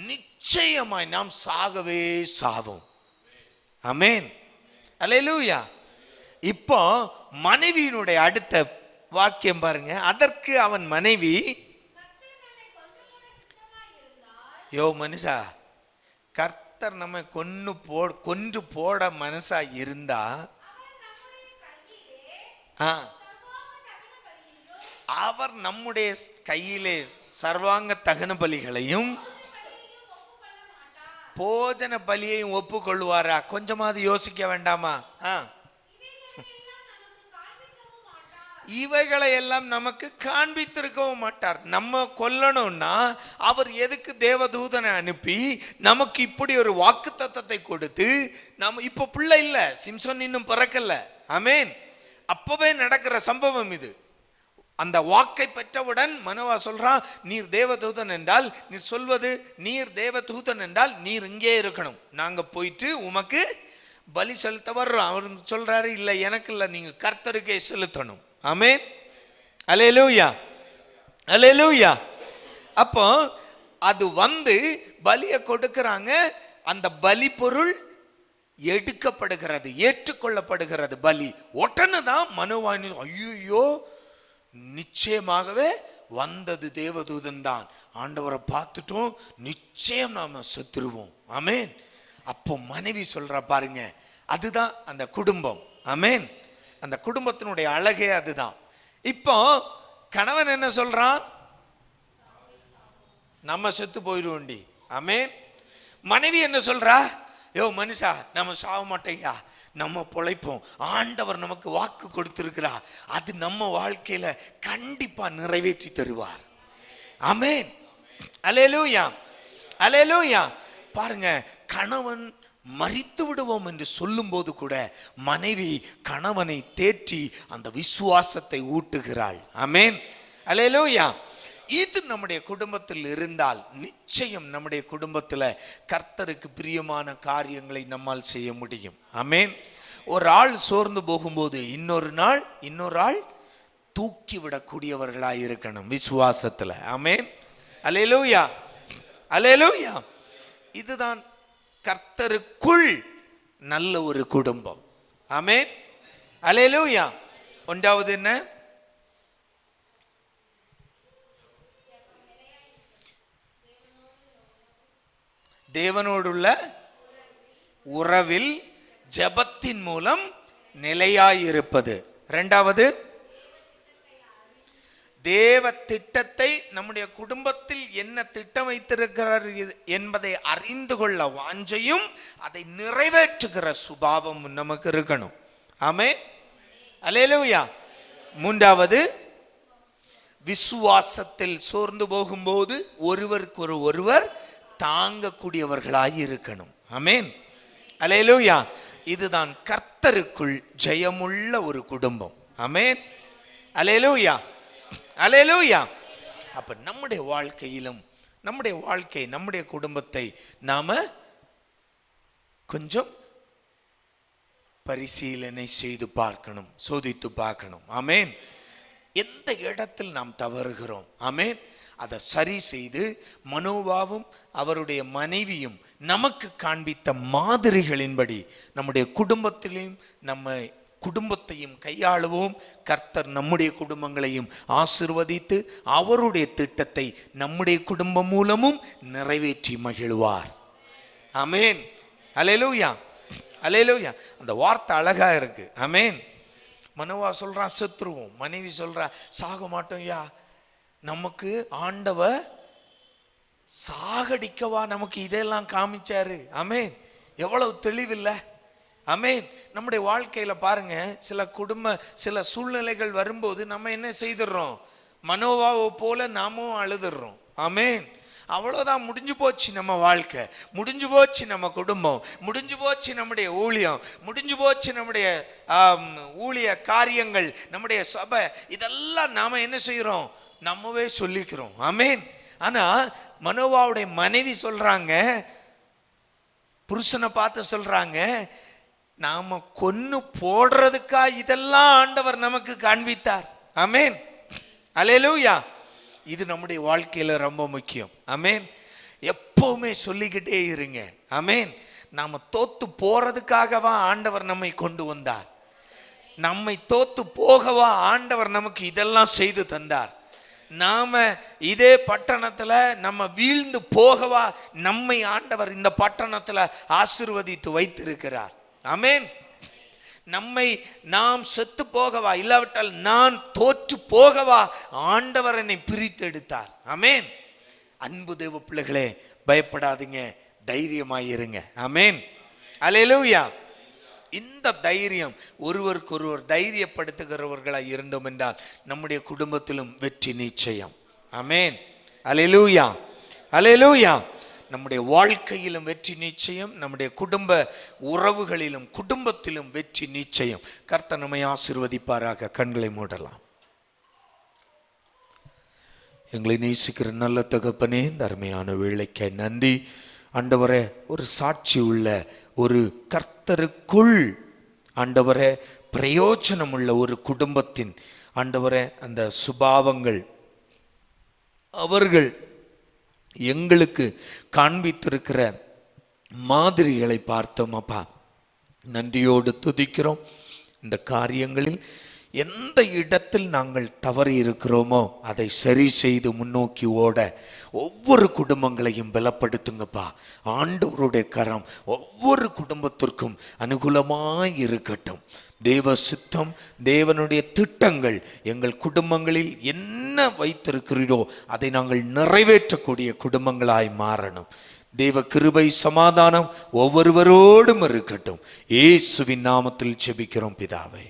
நிச்சயமாய் நாம் சாகவே சாவோம். ஆமென். அல்லேலூயா. இப்போ மனைவியினுடைய அடுத்த வாக்கியம் பாருங்க. அதற்கு அவன் மனைவி, யோ மனுஷா, கர்த்தர் நம்ம கொன்று போட மனசா இருந்தா அவர் நம்முடைய கையிலே சர்வாங்க தகன பலிகளையும் போஜன பலியையும் ஒப்புக்கொள்வாரா? கொஞ்சமாவது யோசிக்க வேண்டாமா? இவைகளை எல்லாம் நமக்கு காண்பித்திருக்கவும் மாட்டார். நம்ம கொல்லணும்னா அவர் எதுக்கு தேவதூதனை அனுப்பி நமக்கு இப்படி ஒரு வாக்கு தத்தத்தை கொடுத்து, நம்ம இப்ப பிள்ளை இல்ல, சிம்சன் இன்னும் பிறக்கல. ஆமென். அப்பவே நடக்கிற சம்பவம் இது. அந்த வாக்கை பெற்றவுடன் மனோவா சொல்றான், நீர் தேவதூதன் என்றால், நீர் சொல்வது நீர் தேவதூதன் என்றால் நீர் இங்கே இருக்கணும், நாங்க போயிட்டு உமக்கு பலி செலுத்த வர்றோம். அவர் சொல்றாரு, இல்ல எனக்கு இல்ல, நீங்க கர்த்தருக்கே செலுத்தணும். ஆமென். அல்லேலூயா, அல்லேலூயா. அப்போ அது வந்து பலியை கொடுக்கறாங்க. அந்த பலி பொருள் எடுக்கப்படுகிறது, ஏற்றுக்கொள்ளப்படுகிறது பலி. உடனே தான் மனோவாணி, ஐயோ நிச்சயமாகவே வந்தது தேவதூதன் தான், ஆண்டவரை பார்த்துட்டோம், நிச்சயம் நாம செத்துருவோம். ஆமென். அப்போ மனைவி சொல்றா பாருங்க, அதுதான் அந்த குடும்பம். ஆமென். அந்த குடும்பத்தினுடைய அழகே அதுதான். இப்போ கணவன் என்ன சொல்றான்? நம்ம செத்து போயிடுவோண்டி. ஆமென். மனைவி என்ன சொல்றா? யோ மனுஷா, நம்ம சாவ மாட்டேங்க, நம்ம பொழைப்போம், ஆண்டவர் நமக்கு வாக்கு கொடுத்திருக்கிறா, அது நம்ம வாழ்க்கையில கண்டிப்பா நிறைவேற்றி தருவார். ஆமென். அல்லேலூயா, அல்லேலூயா. பாருங்க, கணவன் மரித்து விடுவோம் என்று சொல்லும் போது கூட மனைவி கணவனை தேற்றி அந்த விசுவாசத்தை ஊட்டுகிறாள். ஆமென். அல்லேலூயா. இது நம்முடைய குடும்பத்தில் இருந்தால் நிச்சயம் நம்முடைய குடும்பத்தில் கர்த்தருக்கு பிரியமான காரியங்களை நம்மால் செய்ய முடியும். ஆமென். ஒரு ஆள் சோர்ந்து போகும்போது இன்னொரு ஆள் தூக்கி விடக்கூடியவர்களாய் இருக்கணும் விசுவாசத்தில். ஆமென். அல்லேலூயா, அல்லேலூயா. இதுதான் கர்த்தருக்குள் நல்ல ஒரு குடும்பம். ஆமென். அல்லேலூயா. ஒன்றாவது என்ன? தேவனோடுள்ள உறவில் ஜெபத்தின் மூலம் நிலையாயிருப்பது. இரண்டாவது, தேவ திட்டத்தை, நம்முடைய குடும்பத்தில் என்ன திட்டம் வைத்திருக்கிறார் என்பதை அறிந்து கொள்ள வாஞ்சையும் அதை நிறைவேற்றுகிற சுபாவம் நமக்கு இருக்கணும். ஆமென். அல்லேலூயா. மூன்றாவது, விசுவாசத்தில் சோர்ந்து போகும்போது ஒருவருக்கு ஒருவர் தாங்கக்கூடியவர்களாய் இருக்கணும். ஆமென். அல்லேலூயா. இதுதான் கர்த்தருக்குள் ஜெயமுள்ள ஒரு குடும்பம். ஆமென். அல்லேலூயா, அல்லேலூயா. அப்ப நம்முடைய வாழ்க்கையிலும் நம்முடைய குடும்பத்தை நாம கொஞ்சம் பரிசீலனை செய்து பார்க்கணும், சோதித்து பார்க்கணும். ஆமென். எந்த இடத்தில் நாம் தவறுகிறோம், ஆமென், அதை சரி செய்து மனோவாவும் அவருடைய மனைவியும் நமக்கு காண்பித்த மாதிரிகளின்படி நம்முடைய குடும்பத்தையும் கையாளுவோம். கர்த்தர் நம்முடைய குடும்பங்களையும் ஆசீர்வதித்து அவருடைய திட்டத்தை நம்முடைய குடும்பம் மூலமும் நிறைவேற்றி மகிழ்வார். ஆமென். அல்லேலூயா, அல்லேலூயா. அந்த வார்த்தை அழகா இருக்கு. ஆமென். மனோவா சொல்றான் செத்துருவோம், மனைவி சொல்றா சாக மாட்டோம். யா, நமக்கு ஆண்டவர் சாகடிக்கவா நமக்கு இதெல்லாம் காமிச்சாரு. ஆமென். எவ்வளவு தெளிவில்லை. ஆமென். நம்முடைய வாழ்க்கையில பாருங்க, சில சூழ்நிலைகள் வரும்போது நம்ம என்ன செய்துடுறோம்? மனோவாவை போல நாமும் அழுதுடுறோம். ஆமென். அவ்வளோதான், முடிஞ்சு போச்சு நம்ம வாழ்க்கை, முடிஞ்சு போச்சு நம்ம குடும்பம், முடிஞ்சு போச்சு நம்முடைய ஊழியம், முடிஞ்சு போச்சு நம்முடைய ஊழிய காரியங்கள், நம்முடைய சபை, இதெல்லாம் நாம என்ன செய்யறோம்? நம்மவே சொல்லிக்கிறோம். ஆமென். ஆனா மனோவாவுடைய மனைவி சொல்றாங்க, புருஷனை பார்த்து சொல்றாங்க, நாம கொன்னு போடுறதுக்கா இதெல்லாம் ஆண்டவர் நமக்கு காண்பித்தார். ஆமென். அல்லேலூயா. இது நம்முடைய வாழ்க்கையில ரொம்ப முக்கியம். ஆமென். எப்பவுமே சொல்லிக்கிட்டே இருங்க. ஆமென். நாம தோத்து போறதுக்காகவா ஆண்டவர் நம்மை கொண்டு வந்தார்? நம்மை தோத்து போகவா ஆண்டவர் நமக்கு இதெல்லாம் செய்து தந்தார்? நாம இதே பட்டணத்துல நம்ம வீழ்ந்து போகவா நம்மை ஆண்டவர் இந்த பட்டணத்துல ஆசீர்வதித்து வைத்திருக்கிறார்? ஆமென். நம்மை நாம் செத்து போகவா, இல்லாவிட்டால் நான் தோற்று போகவா ஆண்டவர் என்னை பிரித்து எடுத்தார். ஆமென். அன்பு தேவ பிள்ளைகளே, பயப்படாதீங்க, தைரியமாயிருங்க. ஆமென். அல்லேலூயா. இந்த தைரியம் ஒருவருக்கொருவர் தைரியப்படுத்துகிறவர்களாய் இருந்தோம் என்றால் நம்முடைய குடும்பத்திலும் வெற்றி நிச்சயம். ஆமென். அல்லேலூயா, அல்லேலூயா. நம்முடைய வாழ்க்கையிலும் வெற்றி நிச்சயம், நம்முடைய குடும்ப உறவுகளிலும் குடும்பத்திலும் வெற்றி நிச்சயம். கர்த்தர் நம்மை ஆசீர்வதிப்பாராக. கண்களை மூடலாம். எங்களை நேசிக்கிற நல்ல தகப்பனே, இந்த அருமையான வேளைக்காய் நன்றி ஆண்டவரே. ஒரு சாட்சி உள்ள, ஒரு கர்த்தருக்குள் ஆண்டவரே பிரயோஜனம் உள்ள ஒரு குடும்பத்தின் ஆண்டவரே அந்த சுபாவங்கள் அவர்கள் எங்களுக்கு காண்பித்திருக்கிற மாதிரிகளை பார்த்தோம் அப்பா. நன்றியோடு துதிக்கிறோம். இந்த காரியங்களில் எந்த இடத்தில் நாங்கள் தவறி இருக்கிறோமோ அதை சரி செய்து முன்னோக்கி ஓட ஒவ்வொரு குடும்பங்களையும் பலப்படுத்துங்கப்பா. ஆண்டவருடைய கரம் ஒவ்வொரு குடும்பத்திற்கும் அனுகூலமாய் இருக்கட்டும். தேவ சித்தம், தேவனுடைய திட்டங்கள் எங்கள் குடும்பங்களில் என்ன வைத்திருக்கிறீரோ அதை நாங்கள் நிறைவேற்றக்கூடிய குடும்பங்களாய் மாறணும். தேவ கிருபை சமாதானம் ஒவ்வொருவரோடும் இருக்கட்டும். இயேசுவின் நாமத்தில் ஜெபிக்கிறோம் பிதாவே.